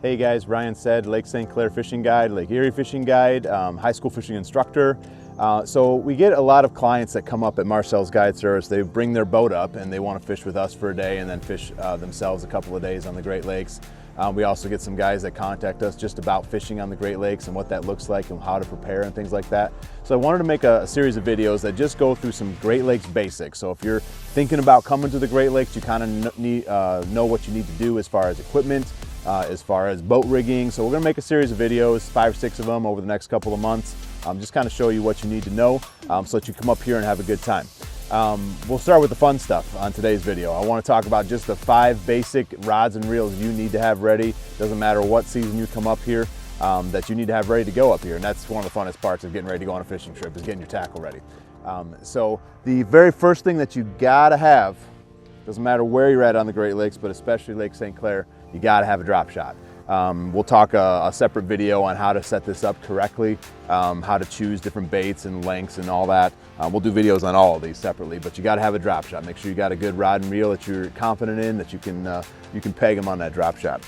Hey guys, Ryan said, Lake St. Clair fishing guide, Lake Erie fishing guide, high school fishing instructor. So we get a lot of clients that come up at Marcel's Guide Service. They bring their boat up and they want to fish with us for a day and then fish themselves a couple of days on the Great Lakes. We also get some guys that contact us just about fishing on the Great Lakes and what that looks like and how to prepare and things like that. So I wanted to make a series of videos that just go through some Great Lakes basics. So if you're thinking about coming to the Great Lakes, you kind of know what you need to do as far as equipment, as far as boat rigging. So we're gonna make a series of videos, 5 or 6 of them over the next couple of months. Just kind of show you what you need to know so that you come up here and have a good time. We'll start with the fun stuff on today's video. I want to talk about just the 5 basic rods and reels you need to have ready. Doesn't matter what season you come up here, that you need to have ready to go up here. And that's one of the funnest parts of getting ready to go on a fishing trip, is getting your tackle ready. So the very first thing that you gotta have, doesn't matter where you're at on the Great Lakes, but especially Lake St. Clair, you gotta have a drop shot. We'll talk a separate video on how to set this up correctly, how to choose different baits and lengths and all that. We'll do videos on all of these separately, but you gotta have a drop shot. Make sure you got a good rod and reel that you're confident in, that you can peg them on that drop shot.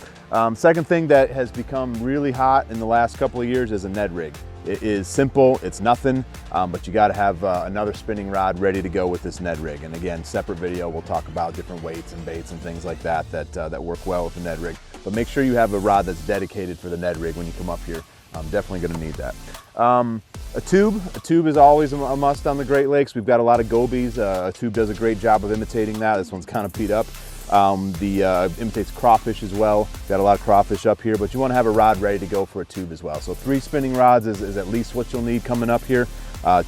Second thing that has become really hot in the last couple of years is a Ned rig. It is simple, it's nothing, but you gotta have another spinning rod ready to go with this Ned rig. And again, separate video, we'll talk about different weights and baits and things like that that work well with the Ned rig. But make sure you have a rod that's dedicated for the Ned rig when you come up here. Definitely gonna need that. A tube is always a must on the Great Lakes. We've got a lot of gobies. A tube does a great job of imitating that. This one's kind of beat up. Imitates crawfish as well. Got a lot of crawfish up here, but you want to have a rod ready to go for a tube as well. So 3 spinning rods is at least what you'll need coming up here.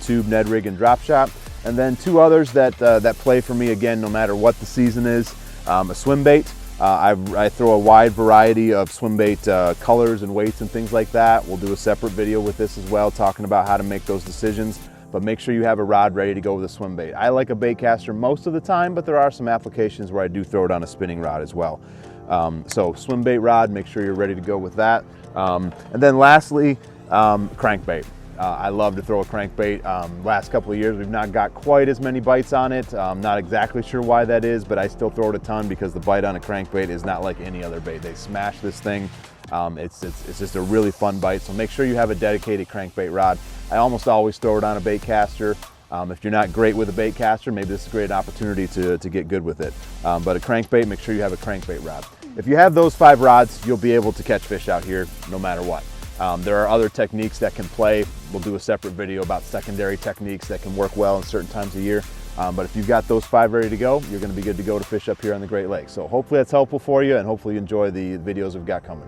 Tube, Ned rig, and drop shot. And then 2 others that play for me, again, no matter what the season is. A swim bait. I throw a wide variety of swim bait colors and weights and things like that. We'll do a separate video with this as well, talking about how to make those decisions. But make sure you have a rod ready to go with a swim bait. I like a bait caster most of the time, but there are some applications where I do throw it on a spinning rod as well. So swim bait rod, make sure you're ready to go with that. And then lastly, crankbait. I love to throw a crankbait. Last couple of years, we've not got quite as many bites on it. I'm not exactly sure why that is, but I still throw it a ton because the bite on a crankbait is not like any other bait. They smash this thing. It's just a really fun bite. So make sure you have a dedicated crankbait rod. I almost always throw it on a bait caster. If you're not great with a bait caster, maybe this is a great opportunity to get good with it. But a crankbait, make sure you have a crankbait rod. If you have those 5 rods, you'll be able to catch fish out here no matter what. There are other techniques that can play. We'll do a separate video about secondary techniques that can work well in certain times of year. But if you've got those 5 ready to go, you're gonna be good to go to fish up here on the Great Lakes. So hopefully that's helpful for you, and hopefully you enjoy the videos we've got coming.